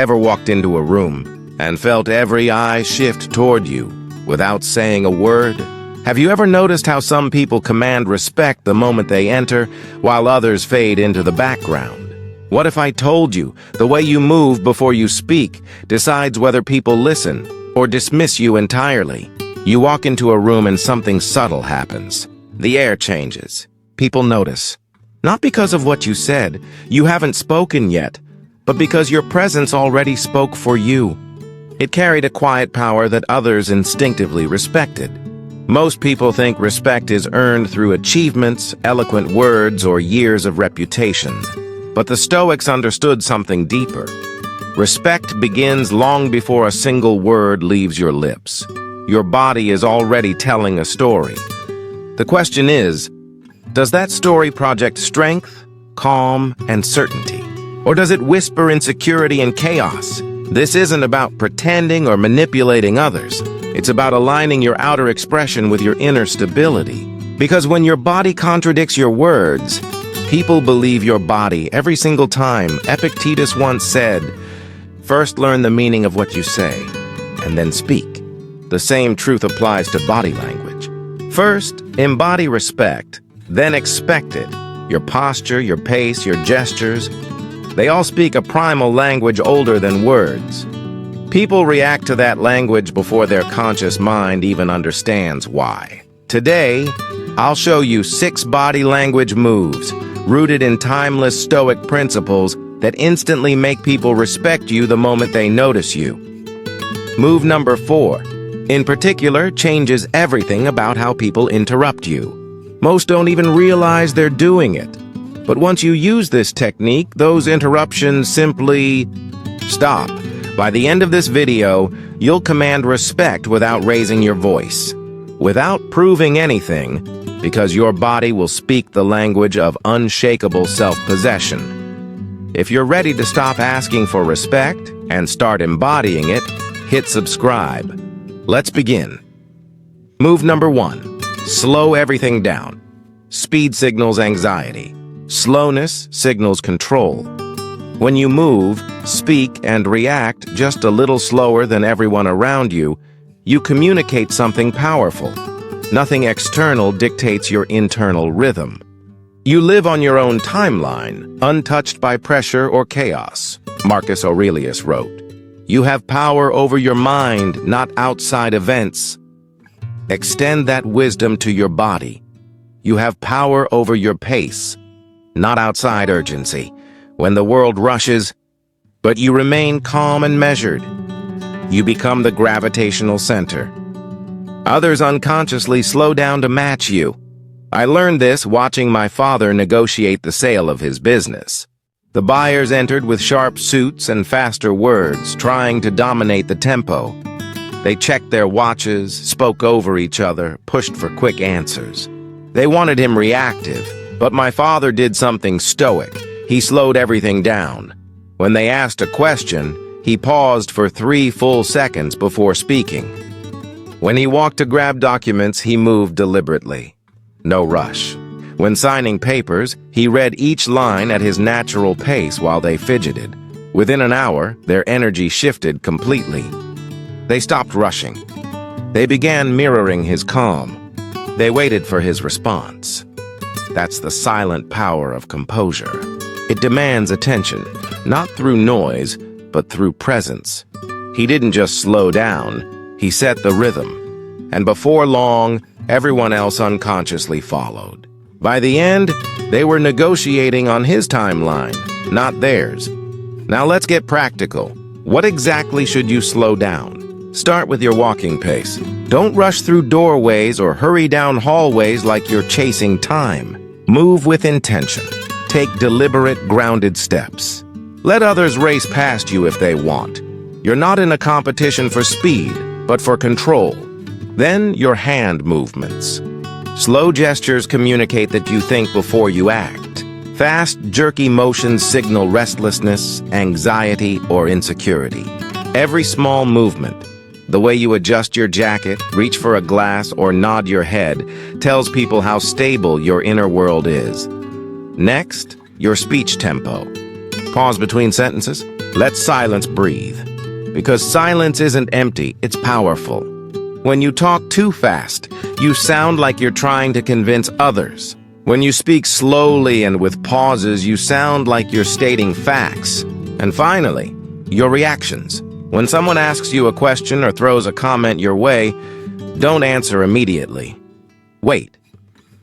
Ever walked into a room and felt every eye shift toward you without saying a word? Have you ever noticed how some people command respect the moment they enter, while others fade into the background? What if I told you the way you move before you speak decides whether people listen or dismiss you entirely? You walk into a room and something subtle happens. The air changes. People notice. Not because of what you said, you haven't spoken yet, but because your presence already spoke for you. It carried a quiet power that others instinctively respected. Most people think respect is earned through achievements, eloquent words, or years of reputation. But the Stoics understood something deeper. Respect begins long before a single word leaves your lips. Your body is already telling a story. The question is, does that story project strength, calm, and certainty? Or does it whisper insecurity and chaos? This isn't about pretending or manipulating others. It's about aligning your outer expression with your inner stability. Because when your body contradicts your words, people believe your body every single time. Epictetus once said, "First learn the meaning of what you say, and then speak." The same truth applies to body language. First, embody respect, then expect it. Your posture, your pace, your gestures, they all speak a primal language older than words. People react to that language before their conscious mind even understands why. Today, I'll show you 6 body language moves rooted in timeless Stoic principles that instantly make people respect you the moment they notice you. Move number 4, in particular, changes everything about how people interrupt you. Most don't even realize they're doing it. But once you use this technique, those interruptions simply stop. By the end of this video, you'll command respect without raising your voice, without proving anything, because your body will speak the language of unshakable self-possession. If you're ready to stop asking for respect and start embodying it, hit subscribe. Let's begin. Move number 1. Slow everything down. Speed signals anxiety. Slowness signals control. When you move, speak, and react just a little slower than everyone around you, you communicate something powerful. Nothing external dictates your internal rhythm. You live on your own timeline, untouched by pressure or chaos, Marcus Aurelius wrote. You have power over your mind, not outside events. Extend that wisdom to your body. You have power over your pace, not outside urgency. When the world rushes, but you remain calm and measured, you become the gravitational center. Others unconsciously slow down to match you. I learned this watching my father negotiate the sale of his business. The buyers entered with sharp suits and faster words, trying to dominate the tempo. They checked their watches, spoke over each other, pushed for quick answers. They wanted him reactive, but my father did something stoic. He slowed everything down. When they asked a question, he paused for 3 full seconds before speaking. When he walked to grab documents, he moved deliberately. No rush. When signing papers, he read each line at his natural pace while they fidgeted. Within an hour, their energy shifted completely. They stopped rushing. They began mirroring his calm. They waited for his response. That's the silent power of composure. It demands attention, not through noise, but through presence. He didn't just slow down, he set the rhythm. And before long, everyone else unconsciously followed. By the end, they were negotiating on his timeline, not theirs. Now let's get practical. What exactly should you slow down? Start with your walking pace. Don't rush through doorways or hurry down hallways like you're chasing time. Move with intention. Take deliberate, grounded steps. Let others race past you if they want. You're not in a competition for speed, but for control. Then your hand movements. Slow gestures communicate that you think before you act. Fast, jerky motions signal restlessness, anxiety, or insecurity. Every small movement, the way you adjust your jacket, reach for a glass, or nod your head, tells people how stable your inner world is. Next, your speech tempo. Pause between sentences. Let silence breathe. Because silence isn't empty, it's powerful. When you talk too fast, you sound like you're trying to convince others. When you speak slowly and with pauses, you sound like you're stating facts. And finally, your reactions. When someone asks you a question or throws a comment your way, don't answer immediately. Wait.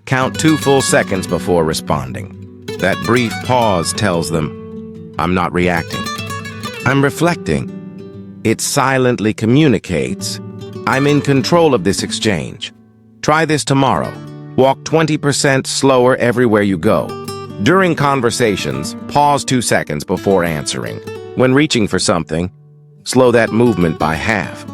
Count 2 full seconds before responding. That brief pause tells them, I'm not reacting. I'm reflecting. It silently communicates, I'm in control of this exchange. Try this tomorrow. Walk 20% slower everywhere you go. During conversations, pause 2 seconds before answering. When reaching for something, slow that movement by half.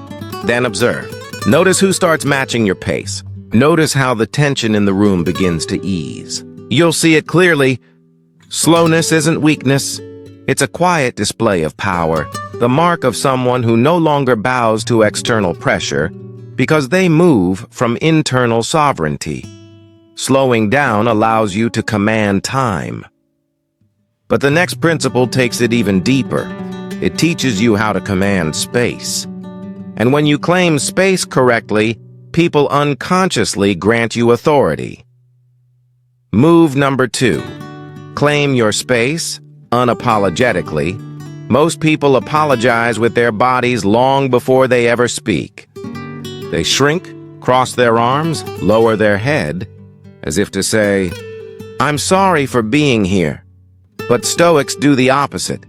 Then observe. Notice who starts matching your pace. Notice how the tension in the room begins to ease. You'll see it clearly. Slowness isn't weakness. It's a quiet display of power, the mark of someone who no longer bows to external pressure because they move from internal sovereignty. Slowing down allows you to command time. But the next principle takes it even deeper. It teaches you how to command space. And when you claim space correctly, people unconsciously grant you authority. Move number 2. Claim your space unapologetically. Most people apologize with their bodies long before they ever speak. They shrink, cross their arms, lower their head, as if to say, I'm sorry for being here. But Stoics do the opposite.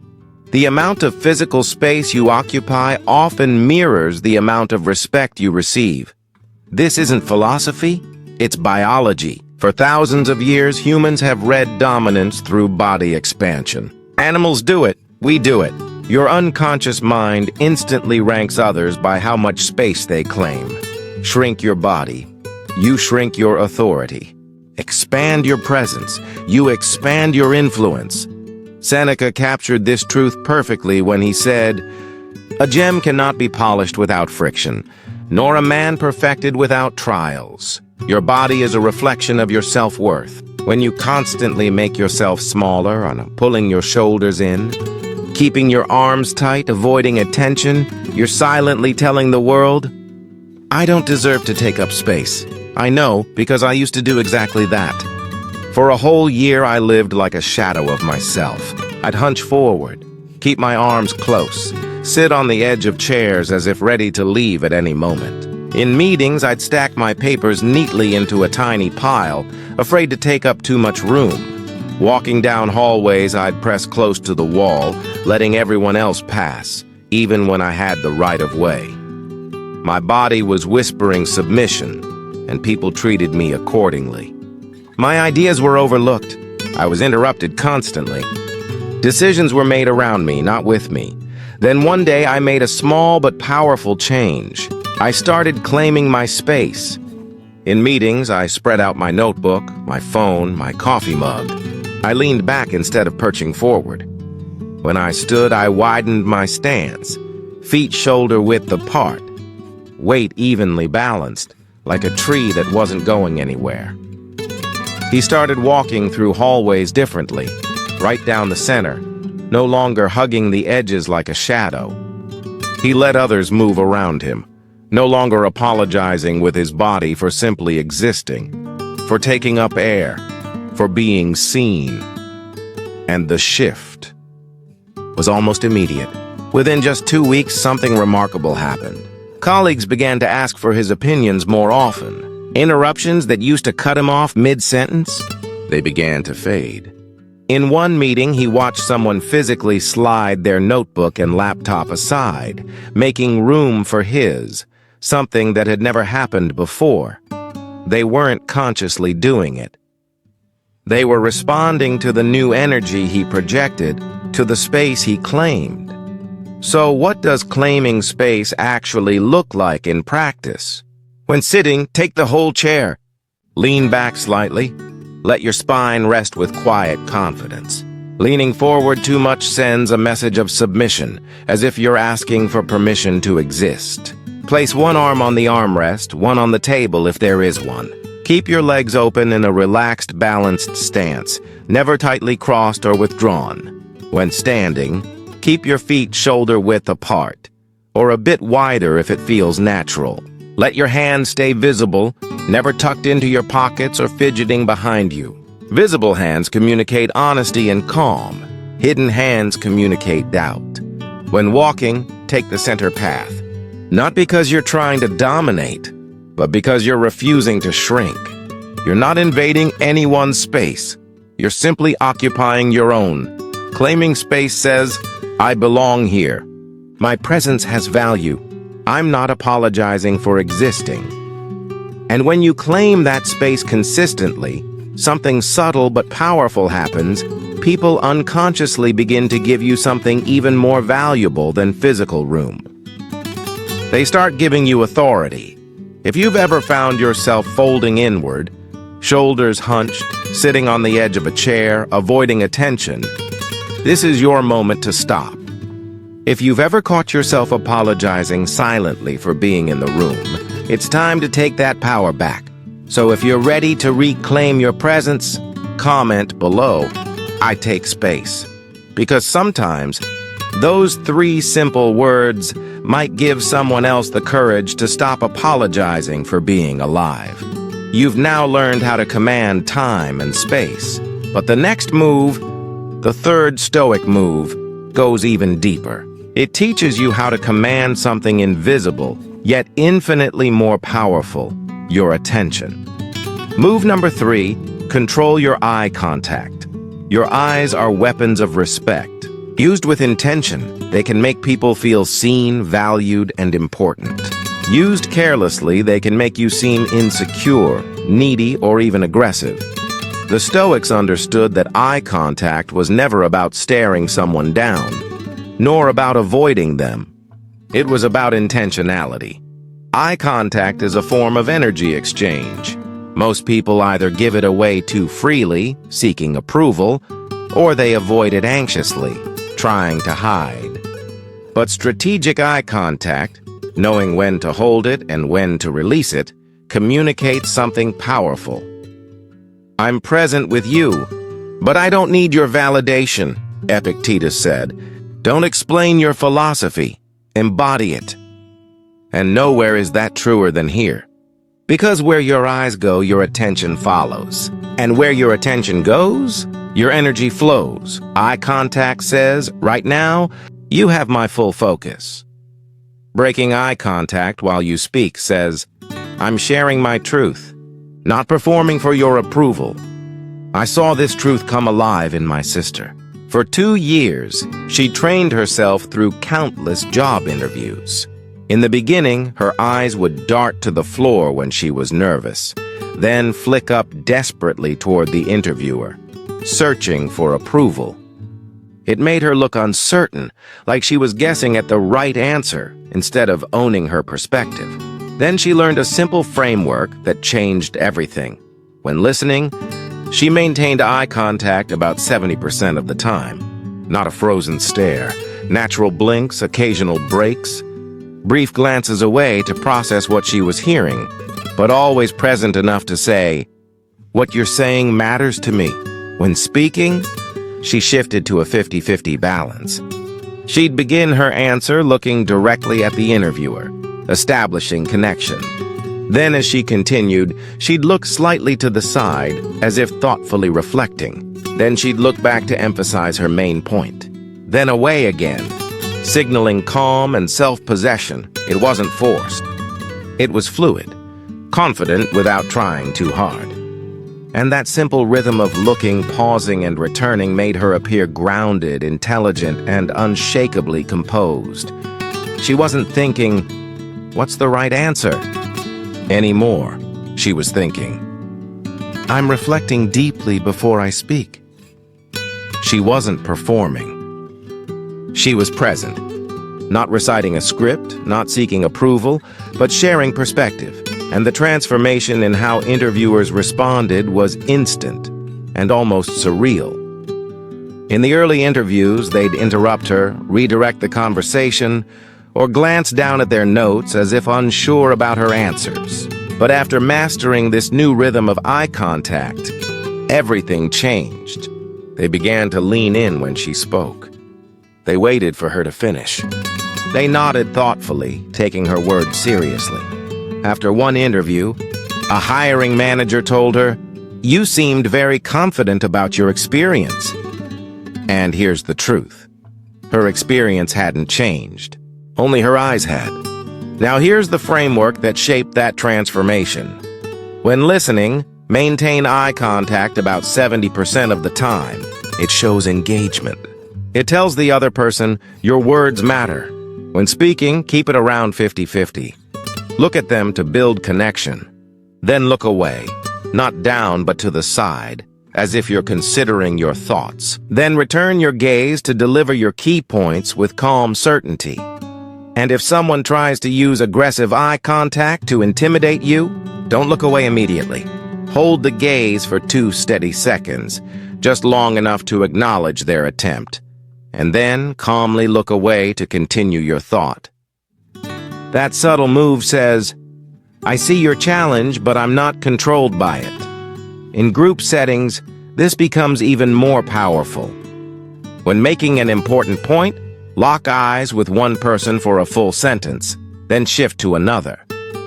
The amount of physical space you occupy often mirrors the amount of respect you receive. This isn't philosophy, it's biology. For thousands of years, humans have read dominance through body expansion. Animals do it, we do it. Your unconscious mind instantly ranks others by how much space they claim. Shrink your body, you shrink your authority. Expand your presence, you expand your influence. Seneca captured this truth perfectly when he said, a gem cannot be polished without friction, nor a man perfected without trials. Your body is a reflection of your self-worth. When you constantly make yourself smaller on pulling your shoulders in, keeping your arms tight, avoiding attention, you're silently telling the world, I don't deserve to take up space. I know, because I used to do exactly that. For a whole year, I lived like a shadow of myself. I'd hunch forward, keep my arms close, sit on the edge of chairs as if ready to leave at any moment. In meetings, I'd stack my papers neatly into a tiny pile, afraid to take up too much room. Walking down hallways, I'd press close to the wall, letting everyone else pass, even when I had the right of way. My body was whispering submission, and people treated me accordingly. My ideas were overlooked. I was interrupted constantly. Decisions were made around me, not with me. Then one day I made a small but powerful change. I started claiming my space. In meetings, I spread out my notebook, my phone, my coffee mug. I leaned back instead of perching forward. When I stood, I widened my stance, feet shoulder-width apart, weight evenly balanced, like a tree that wasn't going anywhere. He started walking through hallways differently, right down the center, no longer hugging the edges like a shadow. He let others move around him, no longer apologizing with his body for simply existing, for taking up air, for being seen. And the shift was almost immediate. Within just 2 weeks, something remarkable happened. Colleagues began to ask for his opinions more often. Interruptions that used to cut him off mid-sentence, they began to fade. In one meeting, he watched someone physically slide their notebook and laptop aside, making room for his, something that had never happened before. They weren't consciously doing it. They were responding to the new energy he projected, to the space he claimed. So what does claiming space actually look like in practice? When sitting, take the whole chair. Lean back slightly. Let your spine rest with quiet confidence. Leaning forward too much sends a message of submission, as if you're asking for permission to exist. Place one arm on the armrest, one on the table if there is one. Keep your legs open in a relaxed, balanced stance, never tightly crossed or withdrawn. When standing, Keep your feet shoulder-width apart, or a bit wider if it feels natural. Let your hands stay visible, never tucked into your pockets or fidgeting behind you. Visible hands communicate honesty and calm. Hidden hands communicate doubt. When walking, take the center path. Not because you're trying to dominate, but because you're refusing to shrink. You're not invading anyone's space. You're simply occupying your own. Claiming space says, I belong here. My presence has value. I'm not apologizing for existing. And when you claim that space consistently, something subtle but powerful happens. People unconsciously begin to give you something even more valuable than physical room. They start giving you authority. If you've ever found yourself folding inward, shoulders hunched, sitting on the edge of a chair, avoiding attention, this is your moment to stop. If you've ever caught yourself apologizing silently for being in the room, it's time to take that power back. So if you're ready to reclaim your presence, comment below, I take space. Because sometimes, those 3 simple words might give someone else the courage to stop apologizing for being alive. You've now learned how to command time and space. But the next move, the third Stoic move, goes even deeper. It teaches you how to command something invisible, yet infinitely more powerful, your attention. Move number 3, control your eye contact. Your eyes are weapons of respect. Used with intention, they can make people feel seen, valued, and important. Used carelessly, they can make you seem insecure, needy, or even aggressive. The Stoics understood that eye contact was never about staring someone down, nor about avoiding them. It was about intentionality. Eye contact is a form of energy exchange. Most people either give it away too freely, seeking approval, or they avoid it anxiously, trying to hide. But strategic eye contact, knowing when to hold it and when to release it, communicates something powerful. I'm present with you, but I don't need your validation, Epictetus said. Don't explain your philosophy, embody it. And nowhere is that truer than here. Because where your eyes go, your attention follows. And where your attention goes, your energy flows. Eye contact says, right now, you have my full focus. Breaking eye contact while you speak says, I'm sharing my truth, not performing for your approval. I saw this truth come alive in my sister. For 2 years, she trained herself through countless job interviews. In the beginning, her eyes would dart to the floor when she was nervous, then flick up desperately toward the interviewer, searching for approval. It made her look uncertain, like she was guessing at the right answer instead of owning her perspective. Then she learned a simple framework that changed everything. When listening, she maintained eye contact about 70% of the time. Not a frozen stare, natural blinks, occasional breaks, brief glances away to process what she was hearing, but always present enough to say, what you're saying matters to me. When speaking, she shifted to a 50-50 balance. She'd begin her answer looking directly at the interviewer, establishing connection. Then as she continued, she'd look slightly to the side, as if thoughtfully reflecting. Then she'd look back to emphasize her main point. Then away again, signaling calm and self-possession. It wasn't forced. It was fluid, confident without trying too hard. And that simple rhythm of looking, pausing, and returning made her appear grounded, intelligent, and unshakably composed. She wasn't thinking, what's the right answer? Anymore, she was thinking, I'm reflecting deeply before I speak. She wasn't performing. She was present, not reciting a script, not seeking approval, but sharing perspective. And the transformation in how interviewers responded was instant and almost surreal. In the early interviews, they'd interrupt her, redirect the conversation, or glance down at their notes as if unsure about her answers. But after mastering this new rhythm of eye contact, everything changed. They began to lean in when she spoke. They waited for her to finish. They nodded thoughtfully, taking her words seriously. After one interview, a hiring manager told her, "You seemed very confident about your experience." And here's the truth. Her experience hadn't changed. Only her eyes had. Now here's the framework that shaped that transformation. When listening, maintain eye contact about 70% of the time. It shows engagement. It tells the other person your words matter. When speaking, keep it around 50-50. Look at them to build connection. Then look away, not down but to the side, as if you're considering your thoughts. Then return your gaze to deliver your key points with calm certainty. And if someone tries to use aggressive eye contact to intimidate you, don't look away immediately. Hold the gaze for 2 steady seconds, just long enough to acknowledge their attempt, and then calmly look away to continue your thought. That subtle move says, "I see your challenge, but I'm not controlled by it." In group settings, this becomes even more powerful. When making an important point, lock eyes with one person for a full sentence, then shift to another.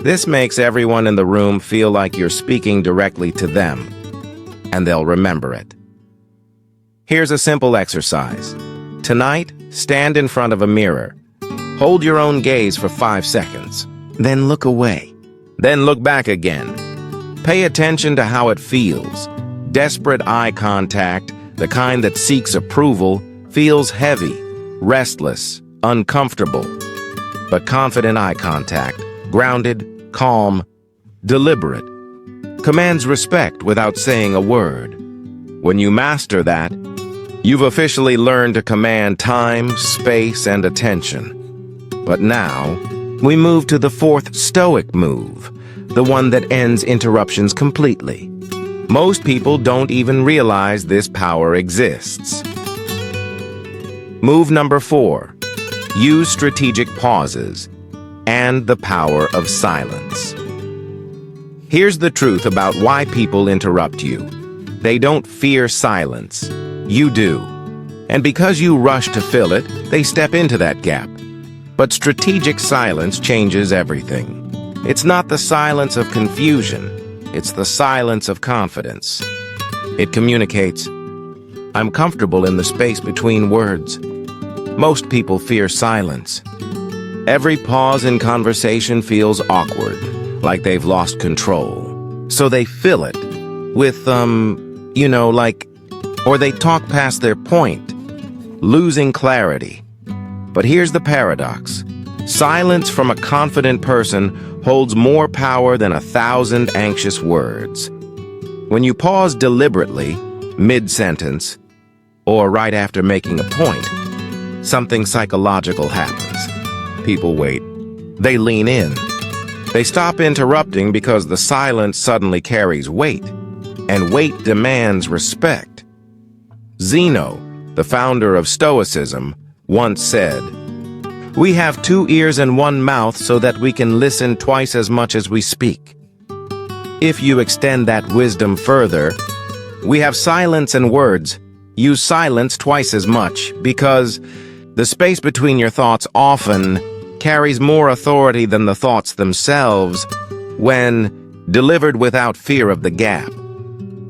This makes everyone in the room feel like you're speaking directly to them, and they'll remember it. Here's a simple exercise. Tonight, stand in front of a mirror. Hold your own gaze for 5 seconds. Then look away. Then look back again. Pay attention to how it feels. Desperate eye contact, the kind that seeks approval, feels heavy, restless, uncomfortable. But confident eye contact, grounded, calm, deliberate, commands respect without saying a word. When you master that, you've officially learned to command time, space, and attention. But now, we move to the 4th Stoic move, the one that ends interruptions completely. Most people don't even realize this power exists. Move number 4. Use strategic pauses and the power of silence. Here's the truth about why people interrupt you. They don't fear silence. You do. And because you rush to fill it, they step into that gap. But strategic silence changes everything. It's not the silence of confusion. It's the silence of confidence. It communicates, "I'm comfortable in the space between words." Most people fear silence. Every pause in conversation feels awkward, like they've lost control. So they fill it with, or they talk past their point, losing clarity. But here's the paradox. Silence from a confident person holds more power than 1,000 anxious words. When you pause deliberately, mid-sentence, or right after making a point, something psychological happens. People wait. They lean in. They stop interrupting because the silence suddenly carries weight, and weight demands respect. Zeno, the founder of Stoicism, once said, "We have 2 ears and 1 mouth so that we can listen twice as much as we speak." If you extend that wisdom further, we have silence and words. Use silence twice as much because the space between your thoughts often carries more authority than the thoughts themselves when delivered without fear of the gap.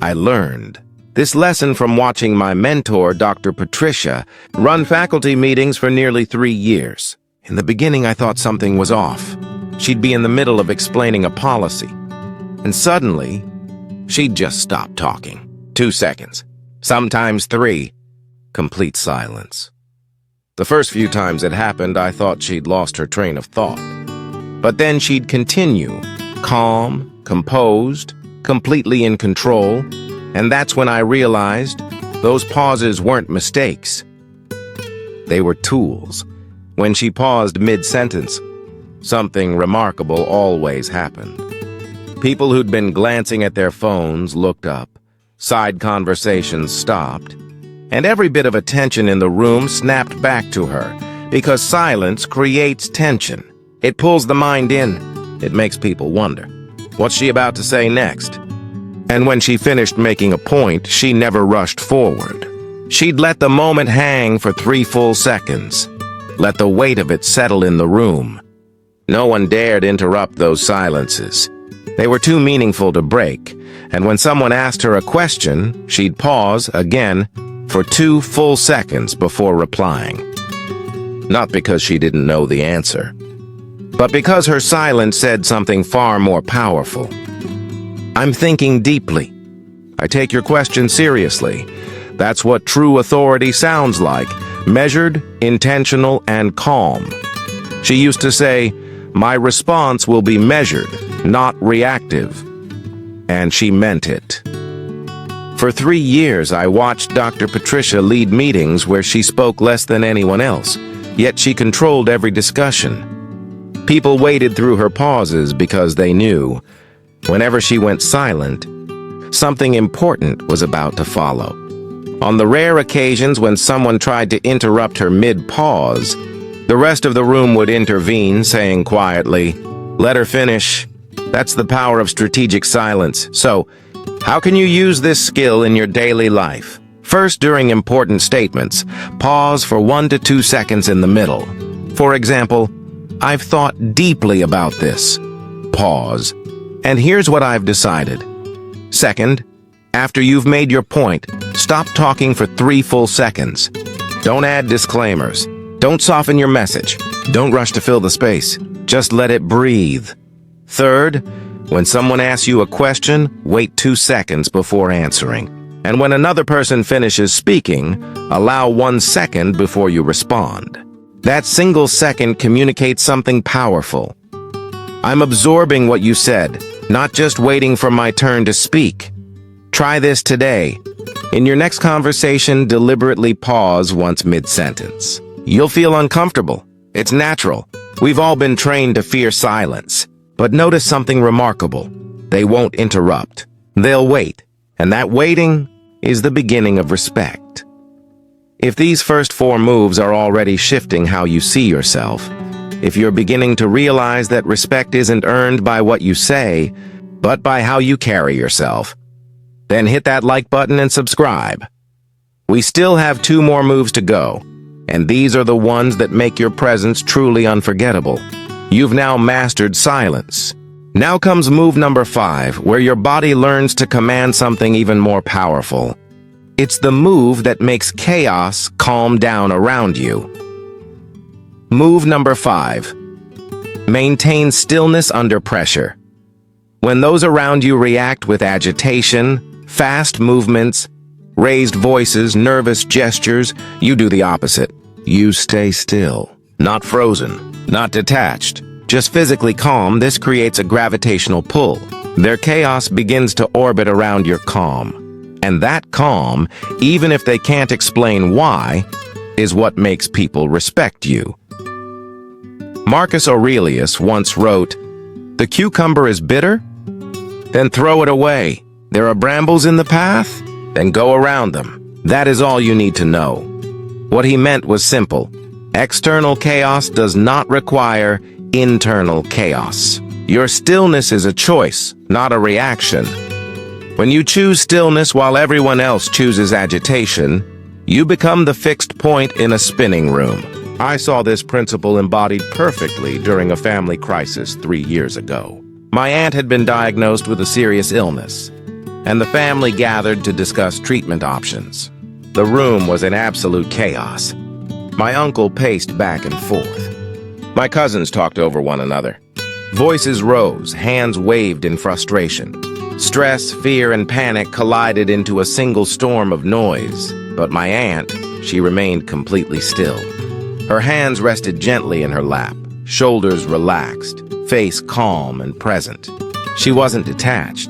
I learned this lesson from watching my mentor, Dr. Patricia, run faculty meetings for nearly 3 years. In the beginning, I thought something was off. She'd be in the middle of explaining a policy, and suddenly, she'd just stop talking. 2 seconds, sometimes 3, complete silence. The first few times it happened, I thought she'd lost her train of thought. But then she'd continue, calm, composed, completely in control, and that's when I realized those pauses weren't mistakes. They were tools. When she paused mid-sentence, something remarkable always happened. People who'd been glancing at their phones looked up, side conversations stopped, and every bit of attention in the room snapped back to her, because silence creates tension. It pulls the mind in. It makes people wonder, what's she about to say next? And when she finished making a point, she never rushed forward. She'd let the moment hang for 3 full seconds. Let the weight of it settle in the room. No one dared interrupt those silences. They were too meaningful to break, and when someone asked her a question, she'd pause, again, for 2 full seconds before replying. Not because she didn't know the answer, but because her silence said something far more powerful. I'm thinking deeply. I take your question seriously. That's what true authority sounds like, measured, intentional, and calm. She used to say, "My response will be measured, not reactive." And she meant it. For 3 years, I watched Dr. Patricia lead meetings where she spoke less than anyone else, yet she controlled every discussion. People waited through her pauses because they knew, whenever she went silent, something important was about to follow. On the rare occasions when someone tried to interrupt her mid-pause, the rest of the room would intervene, saying quietly, "Let her finish." That's the power of strategic silence. So, how can you use this skill in your daily life? First, during important statements, pause for 1 to 2 seconds in the middle. For example, "I've thought deeply about this." Pause. "And here's what I've decided." Second, after you've made your point, stop talking for 3 full seconds. Don't add disclaimers. Don't soften your message. Don't rush to fill the space. Just let it breathe. Third, when someone asks you a question, wait 2 seconds before answering. And when another person finishes speaking, allow 1 second before you respond. That single second communicates something powerful. I'm absorbing what you said, not just waiting for my turn to speak. Try this today. In your next conversation, deliberately pause once mid-sentence. You'll feel uncomfortable. It's natural. We've all been trained to fear silence. But notice something remarkable. They won't interrupt. They'll wait. And that waiting is the beginning of respect. If these first 4 moves are already shifting how you see yourself, if you're beginning to realize that respect isn't earned by what you say, but by how you carry yourself, then hit that like button and subscribe. We still have 2 more moves to go, and these are the ones that make your presence truly unforgettable. You've now mastered silence. Now comes move number 5, where your body learns to command something even more powerful. It's the move that makes chaos calm down around you. Move number 5. Maintain stillness under pressure. When those around you react with agitation, fast movements, raised voices, nervous gestures, you do the opposite. You stay still. Not frozen, not detached, just physically calm. This creates a gravitational pull. Their chaos begins to orbit around your calm. And that calm, even if they can't explain why, is what makes people respect you. Marcus Aurelius once wrote, "The cucumber is bitter? Then throw it away. There are brambles in the path? Then go around them." That is all you need to know. What he meant was simple. External chaos does not require internal chaos. Your stillness is a choice, not a reaction. When you choose stillness while everyone else chooses agitation, you become the fixed point in a spinning room. I saw this principle embodied perfectly during a family crisis 3 years ago. My aunt had been diagnosed with a serious illness, and the family gathered to discuss treatment options. The room was in absolute chaos. My uncle paced back and forth. My cousins talked over one another. Voices rose, hands waved in frustration. Stress, fear, and panic collided into a single storm of noise. But my aunt, she remained completely still. Her hands rested gently in her lap, shoulders relaxed, face calm and present. She wasn't detached.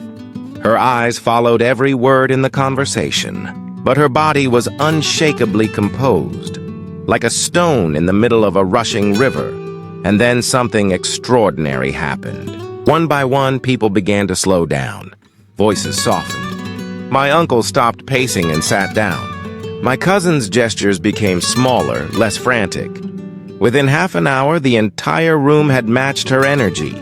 Her eyes followed every word in the conversation, but her body was unshakably composed, like a stone in the middle of a rushing river. And then something extraordinary happened. One by one, people began to slow down. Voices softened. My uncle stopped pacing and sat down. My cousin's gestures became smaller, less frantic. Within half an hour, the entire room had matched her energy.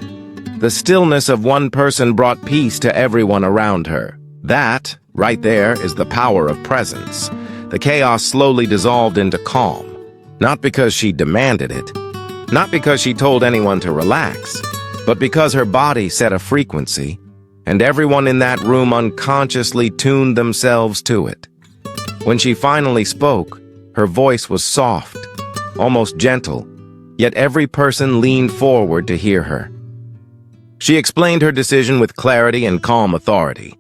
The stillness of one person brought peace to everyone around her. That, right there, is the power of presence. the chaos slowly dissolved into calm. Not because she demanded it, not because she told anyone to relax, but because her body set a frequency, and everyone in that room unconsciously tuned themselves to it. When she finally spoke, her voice was soft, almost gentle, yet every person leaned forward to hear her. She explained her decision with clarity and calm authority.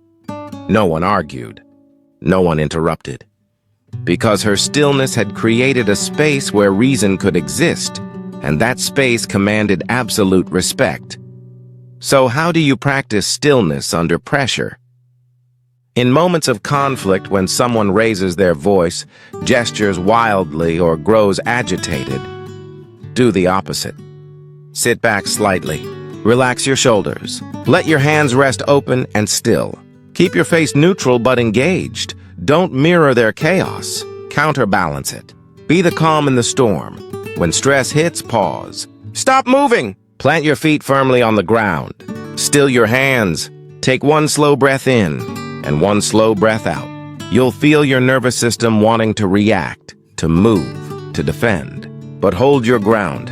No one argued. No one interrupted. Because her stillness had created a space where reason could exist, and that space commanded absolute respect. So how do you practice stillness under pressure? In moments of conflict, when someone raises their voice, gestures wildly, or grows agitated, do the opposite. Sit back slightly. Relax your shoulders. Let your hands rest open and still. Keep your face neutral but engaged. Don't mirror their chaos. Counterbalance it. Be the calm in the storm. When stress hits, pause. Stop moving! Plant your feet firmly on the ground. Still your hands. Take one slow breath in and one slow breath out. You'll feel your nervous system wanting to react, to move, to defend. But hold your ground.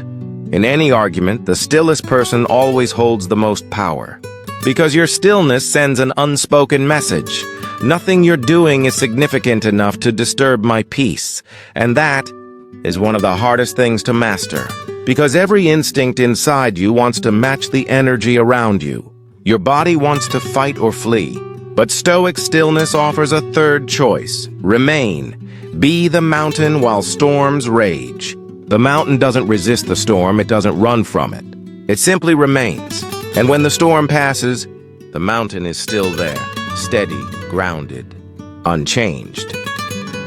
In any argument, the stillest person always holds the most power. Because your stillness sends an unspoken message. Nothing you're doing is significant enough to disturb my peace. And that is one of the hardest things to master. Because every instinct inside you wants to match the energy around you. Your body wants to fight or flee. But Stoic stillness offers a third choice. Remain. Be the mountain while storms rage. The mountain doesn't resist the storm, it doesn't run from it. It simply remains. And when the storm passes, the mountain is still there, steady, grounded, unchanged.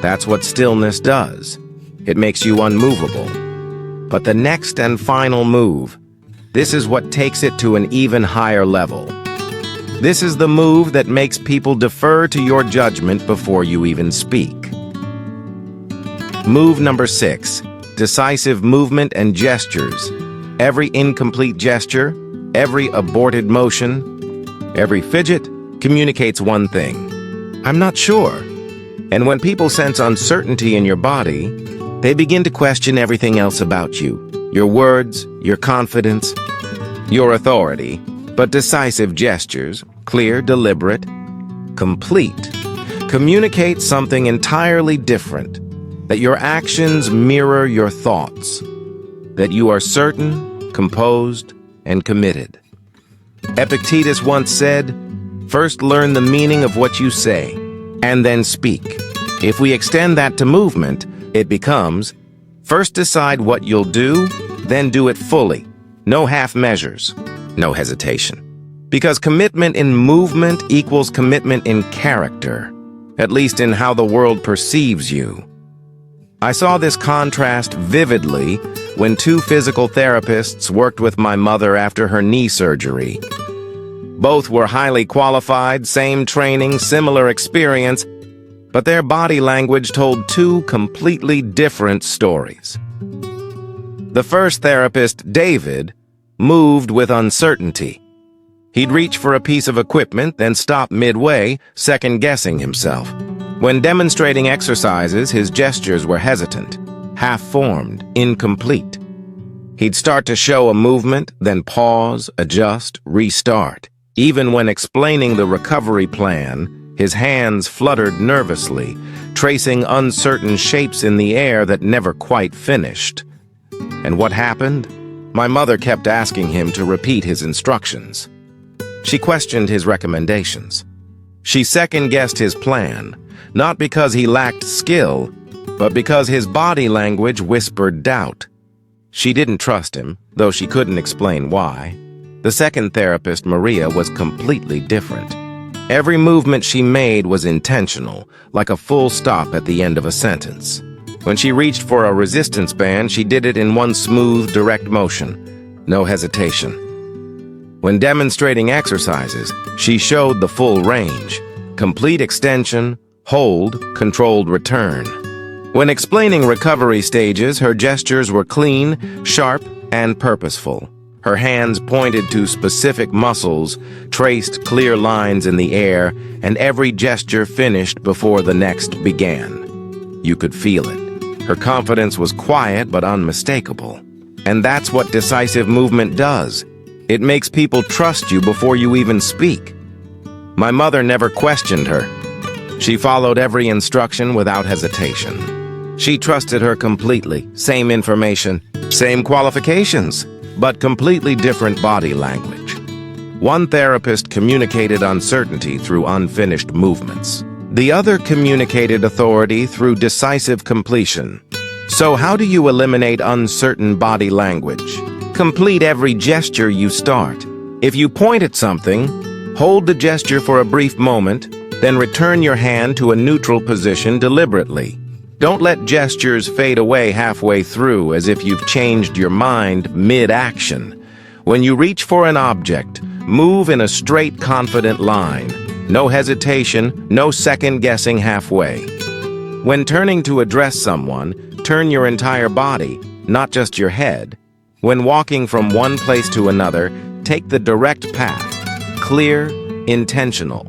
That's what stillness does. It makes you unmovable. But the next and final move, this is what takes it to an even higher level. This is the move that makes people defer to your judgment before you even speak. Move number 6, decisive movement and gestures. Every incomplete gesture, every aborted motion, every fidget communicates one thing. I'm not sure. And when people sense uncertainty in your body, they begin to question everything else about you. Your words, your confidence, your authority. But decisive gestures, clear, deliberate, complete, communicate something entirely different. That your actions mirror your thoughts. That you are certain, composed, and committed. Epictetus once said, "First learn the meaning of what you say, and then speak." If we extend that to movement, it becomes, first decide what you'll do, then do it fully. No half measures, no hesitation. Because commitment in movement equals commitment in character, at least in how the world perceives you. I saw this contrast vividly when 2 physical therapists worked with my mother after her knee surgery. Both were highly qualified, same training, similar experience, but their body language told 2 completely different stories. The first therapist, David, moved with uncertainty. He'd reach for a piece of equipment, then stop midway, second-guessing himself. When demonstrating exercises, his gestures were hesitant, half-formed, incomplete. He'd start to show a movement, then pause, adjust, restart. Even when explaining the recovery plan, his hands fluttered nervously, tracing uncertain shapes in the air that never quite finished. And what happened? My mother kept asking him to repeat his instructions. She questioned his recommendations. She second-guessed his plan, not because he lacked skill, but because his body language whispered doubt. She didn't trust him, though she couldn't explain why. The second therapist, Maria, was completely different. Every movement she made was intentional, like a full stop at the end of a sentence. When she reached for a resistance band, she did it in one smooth, direct motion, no hesitation. When demonstrating exercises, she showed the full range, complete extension, hold, controlled return. When explaining recovery stages, her gestures were clean, sharp, and purposeful. Her hands pointed to specific muscles, traced clear lines in the air, and every gesture finished before the next began. You could feel it. Her confidence was quiet but unmistakable. And that's what decisive movement does. It makes people trust you before you even speak. My mother never questioned her. She followed every instruction without hesitation. She trusted her completely. Same information, same qualifications, but completely different body language. One therapist communicated uncertainty through unfinished movements. The other communicated authority through decisive completion. So how do you eliminate uncertain body language? Complete every gesture you start. If you point at something, hold the gesture for a brief moment, then return your hand to a neutral position deliberately. Don't let gestures fade away halfway through as if you've changed your mind mid-action. When you reach for an object, move in a straight, confident line. No hesitation, no second-guessing halfway. When turning to address someone, turn your entire body, not just your head. When walking from one place to another, take the direct path. Clear, intentional.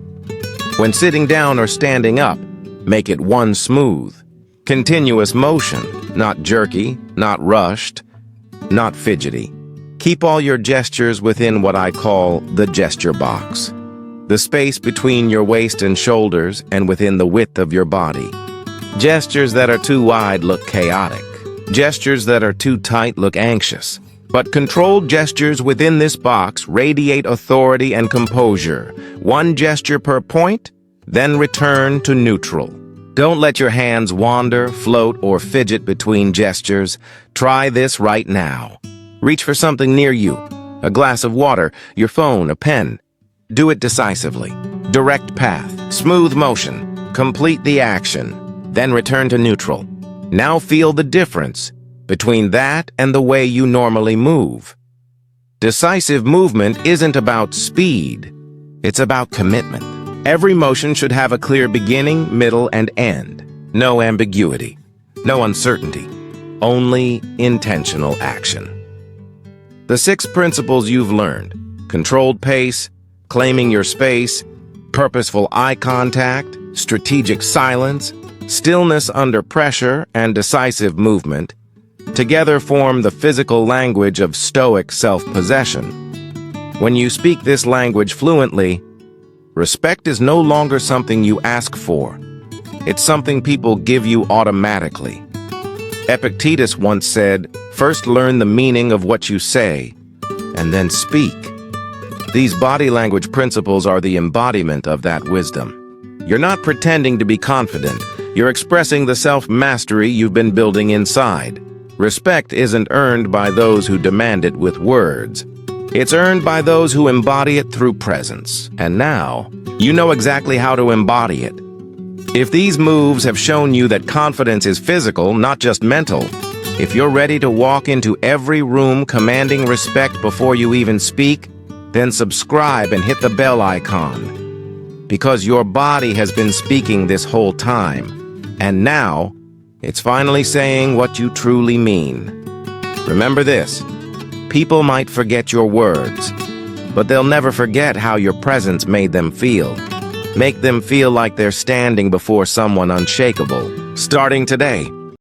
When sitting down or standing up, make it one smooth. Continuous motion, not jerky, not rushed, not fidgety. Keep all your gestures within what I call the gesture box. The space between your waist and shoulders and within the width of your body. Gestures that are too wide look chaotic. Gestures that are too tight look anxious. But controlled gestures within this box radiate authority and composure. One gesture per point, then return to neutral. Don't let your hands wander, float, or fidget between gestures. Try this right now. Reach for something near you. A glass of water, your phone, a pen. Do it decisively. Direct path, smooth motion. Complete the action. Then return to neutral. Now feel the difference between that and the way you normally move. Decisive movement isn't about speed. It's about commitment. Every motion should have a clear beginning, middle, and end. No ambiguity. No uncertainty. Only intentional action. The 6 principles you've learned: controlled pace, claiming your space, purposeful eye contact, strategic silence, stillness under pressure, and decisive movement, together form the physical language of Stoic self-possession. When you speak this language fluently, respect is no longer something you ask for. It's something people give you automatically. Epictetus once said, "First learn the meaning of what you say, and then speak." These body language principles are the embodiment of that wisdom. You're not pretending to be confident. You're expressing the self-mastery you've been building inside. Respect isn't earned by those who demand it with words. It's earned by those who embody it through presence. And now, you know exactly how to embody it. If these moves have shown you that confidence is physical, not just mental, if you're ready to walk into every room commanding respect before you even speak, then subscribe and hit the bell icon. Because your body has been speaking this whole time. And now, it's finally saying what you truly mean. Remember this: people might forget your words, but they'll never forget how your presence made them feel. Make them feel like they're standing before someone unshakable. Starting today,